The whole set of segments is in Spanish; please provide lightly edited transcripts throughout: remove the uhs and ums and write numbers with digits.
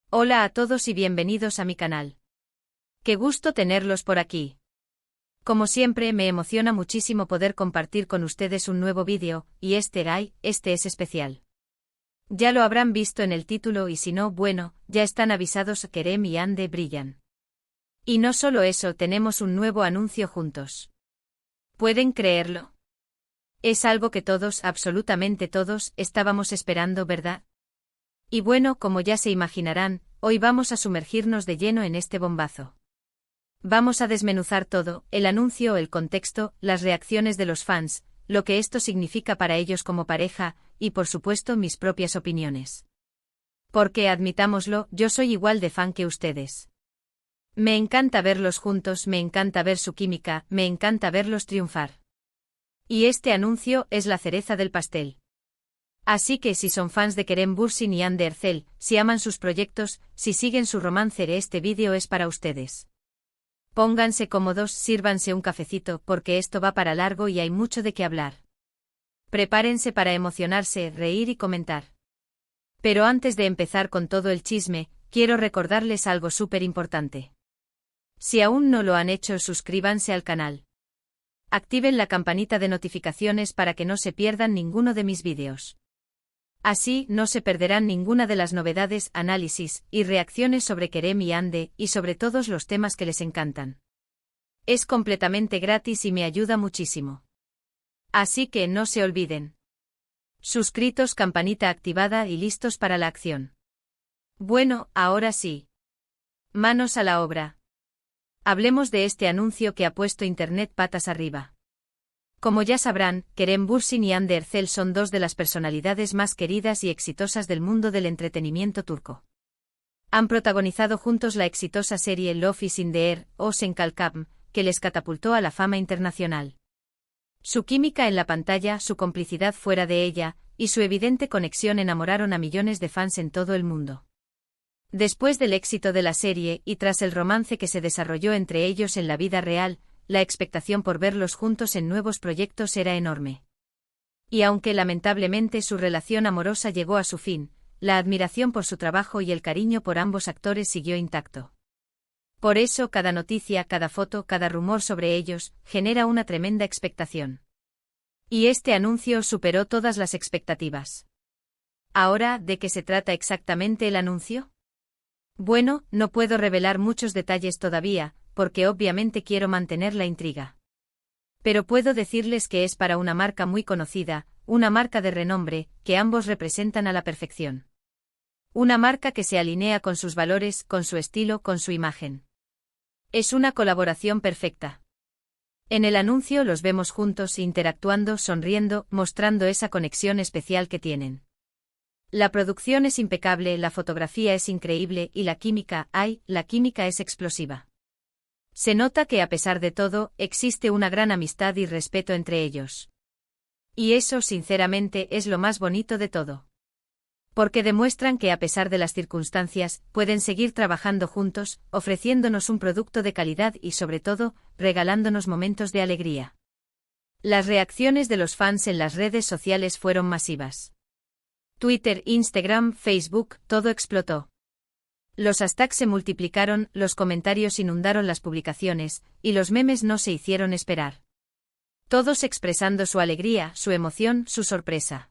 Hola a todos y bienvenidos a mi canal. Qué gusto tenerlos por aquí. Como siempre me emociona muchísimo poder compartir con ustedes un nuevo vídeo, y este es especial. Ya lo habrán visto en el título y si no, bueno, ya están avisados, Kerem y Hande brillan. Y no solo eso, tenemos un nuevo anuncio juntos. ¿Pueden creerlo? Es algo que todos, absolutamente todos, estábamos esperando, ¿verdad? Y bueno, como ya se imaginarán, hoy vamos a sumergirnos de lleno en este bombazo. Vamos a desmenuzar todo, el anuncio, el contexto, las reacciones de los fans, lo que esto significa para ellos como pareja, y por supuesto mis propias opiniones. Porque admitámoslo, yo soy igual de fan que ustedes. Me encanta verlos juntos, me encanta ver su química, me encanta verlos triunfar. Y este anuncio es la cereza del pastel. Así que si son fans de Kerem Bürsin y Hande Erçel, si aman sus proyectos, si siguen su romance, este vídeo es para ustedes. Pónganse cómodos, sírvanse un cafecito porque esto va para largo y hay mucho de qué hablar. Prepárense para emocionarse, reír y comentar. Pero antes de empezar con todo el chisme, quiero recordarles algo súper importante. Si aún no lo han hecho, suscríbanse al canal. Activen la campanita de notificaciones para que no se pierdan ninguno de mis vídeos. Así, no se perderán ninguna de las novedades, análisis y reacciones sobre Kerem y Hande, y sobre todos los temas que les encantan. Es completamente gratis y me ayuda muchísimo. Así que no se olviden. Suscritos, campanita activada y listos para la acción. Bueno, ahora sí. Manos a la obra. Hablemos de este anuncio que ha puesto Internet patas arriba. Como ya sabrán, Kerem Bürsin y Hande Erçel son dos de las personalidades más queridas y exitosas del mundo del entretenimiento turco. Han protagonizado juntos la exitosa serie Love is in the Air o Sen Kalkam, que les catapultó a la fama internacional. Su química en la pantalla, su complicidad fuera de ella, y su evidente conexión enamoraron a millones de fans en todo el mundo. Después del éxito de la serie y tras el romance que se desarrolló entre ellos en la vida real, la expectación por verlos juntos en nuevos proyectos era enorme. Y aunque lamentablemente su relación amorosa llegó a su fin, la admiración por su trabajo y el cariño por ambos actores siguió intacto. Por eso cada noticia, cada foto, cada rumor sobre ellos, genera una tremenda expectación. Y este anuncio superó todas las expectativas. Ahora, ¿de qué se trata exactamente el anuncio? Bueno, no puedo revelar muchos detalles todavía, porque obviamente quiero mantener la intriga. Pero puedo decirles que es para una marca muy conocida, una marca de renombre, que ambos representan a la perfección. Una marca que se alinea con sus valores, con su estilo, con su imagen. Es una colaboración perfecta. En el anuncio los vemos juntos, interactuando, sonriendo, mostrando esa conexión especial que tienen. La producción es impecable, la fotografía es increíble y la química es explosiva. Se nota que a pesar de todo, existe una gran amistad y respeto entre ellos. Y eso, sinceramente, es lo más bonito de todo. Porque demuestran que a pesar de las circunstancias, pueden seguir trabajando juntos, ofreciéndonos un producto de calidad y sobre todo, regalándonos momentos de alegría. Las reacciones de los fans en las redes sociales fueron masivas. Twitter, Instagram, Facebook, todo explotó. Los hashtags se multiplicaron, los comentarios inundaron las publicaciones, y los memes no se hicieron esperar. Todos expresando su alegría, su emoción, su sorpresa.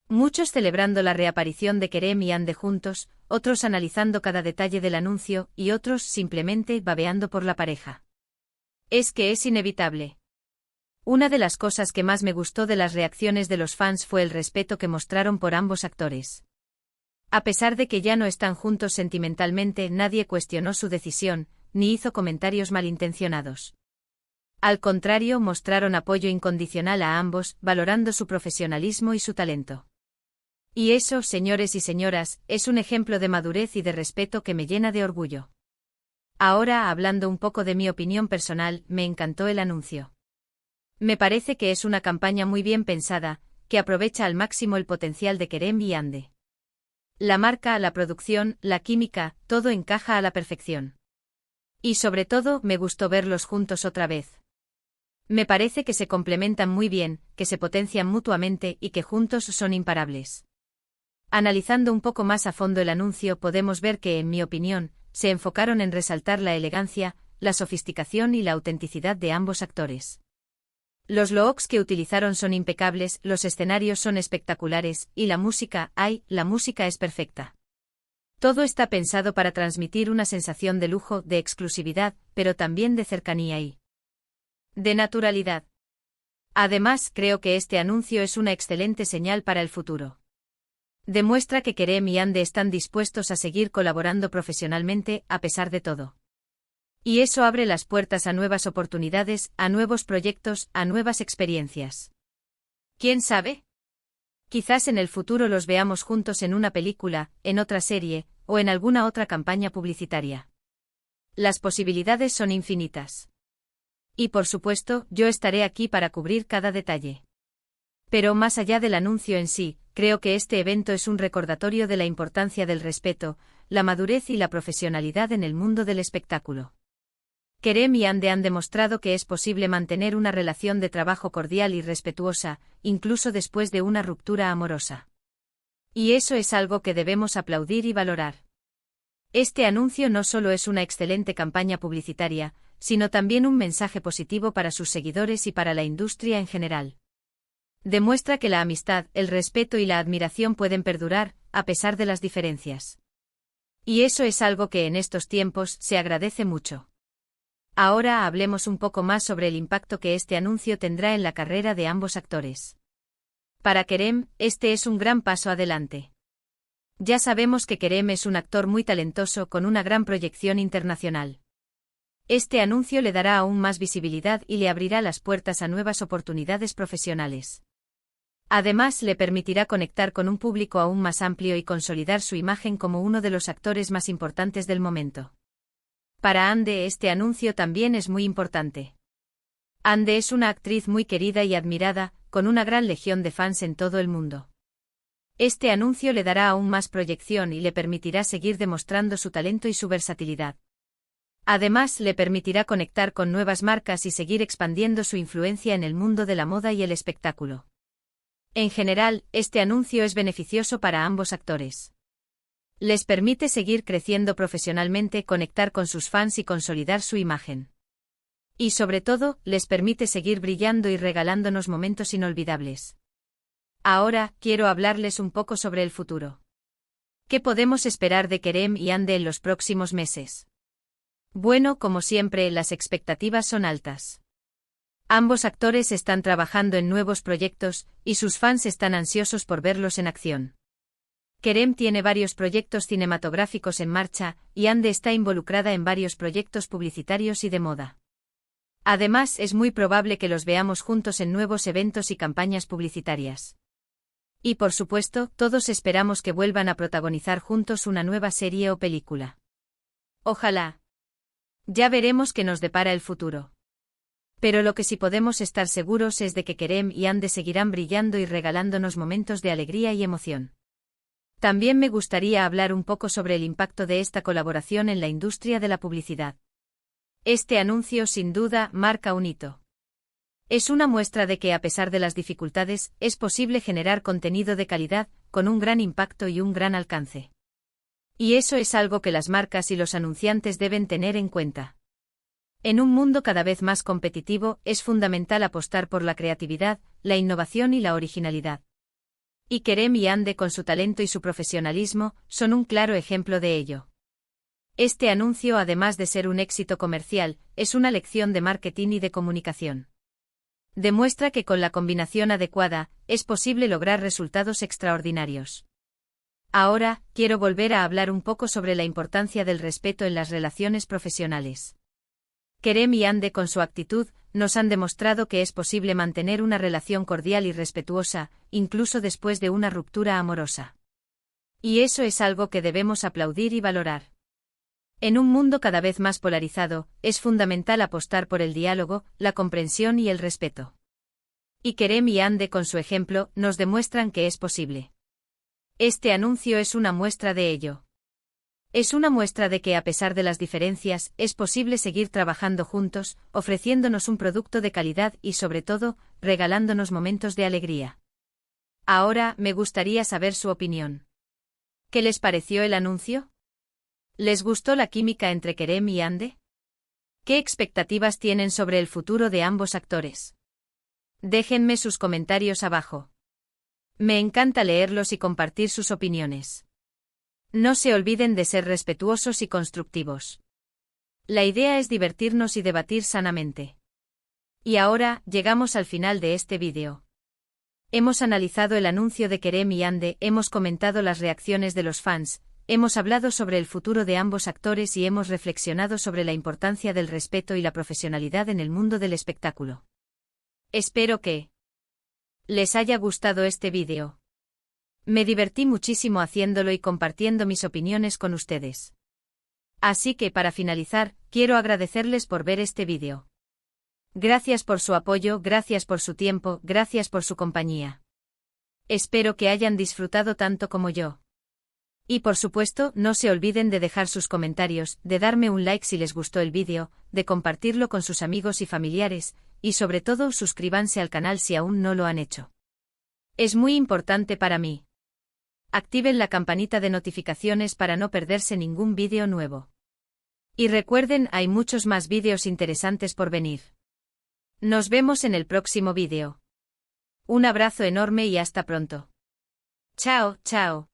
Muchos celebrando la reaparición de Kerem y Hande juntos, otros analizando cada detalle del anuncio, y otros simplemente babeando por la pareja. Es que es inevitable. Una de las cosas que más me gustó de las reacciones de los fans fue el respeto que mostraron por ambos actores. A pesar de que ya no están juntos sentimentalmente, nadie cuestionó su decisión, ni hizo comentarios malintencionados. Al contrario, mostraron apoyo incondicional a ambos, valorando su profesionalismo y su talento. Y eso, señores y señoras, es un ejemplo de madurez y de respeto que me llena de orgullo. Ahora, hablando un poco de mi opinión personal, me encantó el anuncio. Me parece que es una campaña muy bien pensada, que aprovecha al máximo el potencial de Kerem y Hande. La marca, la producción, la química, todo encaja a la perfección. Y sobre todo, me gustó verlos juntos otra vez. Me parece que se complementan muy bien, que se potencian mutuamente y que juntos son imparables. Analizando un poco más a fondo el anuncio, podemos ver que, en mi opinión, se enfocaron en resaltar la elegancia, la sofisticación y la autenticidad de ambos actores. Los looks que utilizaron son impecables, los escenarios son espectaculares, y la música es perfecta. Todo está pensado para transmitir una sensación de lujo, de exclusividad, pero también de cercanía y de naturalidad. Además, creo que este anuncio es una excelente señal para el futuro. Demuestra que Kerem y Ande están dispuestos a seguir colaborando profesionalmente, a pesar de todo. Y eso abre las puertas a nuevas oportunidades, a nuevos proyectos, a nuevas experiencias. ¿Quién sabe? Quizás en el futuro los veamos juntos en una película, en otra serie, o en alguna otra campaña publicitaria. Las posibilidades son infinitas. Y por supuesto, yo estaré aquí para cubrir cada detalle. Pero más allá del anuncio en sí, creo que este evento es un recordatorio de la importancia del respeto, la madurez y la profesionalidad en el mundo del espectáculo. Kerem y Ande han demostrado que es posible mantener una relación de trabajo cordial y respetuosa, incluso después de una ruptura amorosa. Y eso es algo que debemos aplaudir y valorar. Este anuncio no solo es una excelente campaña publicitaria, sino también un mensaje positivo para sus seguidores y para la industria en general. Demuestra que la amistad, el respeto y la admiración pueden perdurar, a pesar de las diferencias. Y eso es algo que en estos tiempos se agradece mucho. Ahora hablemos un poco más sobre el impacto que este anuncio tendrá en la carrera de ambos actores. Para Kerem, este es un gran paso adelante. Ya sabemos que Kerem es un actor muy talentoso con una gran proyección internacional. Este anuncio le dará aún más visibilidad y le abrirá las puertas a nuevas oportunidades profesionales. Además, le permitirá conectar con un público aún más amplio y consolidar su imagen como uno de los actores más importantes del momento. Para Ande este anuncio también es muy importante. Ande es una actriz muy querida y admirada, con una gran legión de fans en todo el mundo. Este anuncio le dará aún más proyección y le permitirá seguir demostrando su talento y su versatilidad. Además, le permitirá conectar con nuevas marcas y seguir expandiendo su influencia en el mundo de la moda y el espectáculo. En general, este anuncio es beneficioso para ambos actores. Les permite seguir creciendo profesionalmente, conectar con sus fans y consolidar su imagen. Y sobre todo, les permite seguir brillando y regalándonos momentos inolvidables. Ahora, quiero hablarles un poco sobre el futuro. ¿Qué podemos esperar de Kerem y Ande en los próximos meses? Bueno, como siempre, las expectativas son altas. Ambos actores están trabajando en nuevos proyectos, y sus fans están ansiosos por verlos en acción. Kerem tiene varios proyectos cinematográficos en marcha, y Ande está involucrada en varios proyectos publicitarios y de moda. Además, es muy probable que los veamos juntos en nuevos eventos y campañas publicitarias. Y por supuesto, todos esperamos que vuelvan a protagonizar juntos una nueva serie o película. Ojalá. Ya veremos qué nos depara el futuro. Pero lo que sí podemos estar seguros es de que Kerem y Ande seguirán brillando y regalándonos momentos de alegría y emoción. También me gustaría hablar un poco sobre el impacto de esta colaboración en la industria de la publicidad. Este anuncio sin duda marca un hito. Es una muestra de que a pesar de las dificultades, es posible generar contenido de calidad, con un gran impacto y un gran alcance. Y eso es algo que las marcas y los anunciantes deben tener en cuenta. En un mundo cada vez más competitivo, es fundamental apostar por la creatividad, la innovación y la originalidad. Y Kerem y Ande, con su talento y su profesionalismo, son un claro ejemplo de ello. Este anuncio, además de ser un éxito comercial, es una lección de marketing y de comunicación. Demuestra que con la combinación adecuada, es posible lograr resultados extraordinarios. Ahora, quiero volver a hablar un poco sobre la importancia del respeto en las relaciones profesionales. Kerem y Ande, con su actitud, nos han demostrado que es posible mantener una relación cordial y respetuosa, incluso después de una ruptura amorosa. Y eso es algo que debemos aplaudir y valorar. En un mundo cada vez más polarizado, es fundamental apostar por el diálogo, la comprensión y el respeto. Y Kerem y Ande, con su ejemplo, nos demuestran que es posible. Este anuncio es una muestra de ello. Es una muestra de que a pesar de las diferencias, es posible seguir trabajando juntos, ofreciéndonos un producto de calidad y sobre todo, regalándonos momentos de alegría. Ahora, me gustaría saber su opinión. ¿Qué les pareció el anuncio? ¿Les gustó la química entre Kerem y Ande? ¿Qué expectativas tienen sobre el futuro de ambos actores? Déjenme sus comentarios abajo. Me encanta leerlos y compartir sus opiniones. No se olviden de ser respetuosos y constructivos. La idea es divertirnos y debatir sanamente. Y ahora, llegamos al final de este vídeo. Hemos analizado el anuncio de Kerem y Ande, hemos comentado las reacciones de los fans, hemos hablado sobre el futuro de ambos actores y hemos reflexionado sobre la importancia del respeto y la profesionalidad en el mundo del espectáculo. Espero que les haya gustado este vídeo. Me divertí muchísimo haciéndolo y compartiendo mis opiniones con ustedes. Así que para finalizar, quiero agradecerles por ver este vídeo. Gracias por su apoyo, gracias por su tiempo, gracias por su compañía. Espero que hayan disfrutado tanto como yo. Y por supuesto, no se olviden de dejar sus comentarios, de darme un like si les gustó el vídeo, de compartirlo con sus amigos y familiares, y sobre todo suscríbanse al canal si aún no lo han hecho. Es muy importante para mí. Activen la campanita de notificaciones para no perderse ningún vídeo nuevo. Y recuerden, hay muchos más vídeos interesantes por venir. Nos vemos en el próximo vídeo. Un abrazo enorme y hasta pronto. Chao, chao.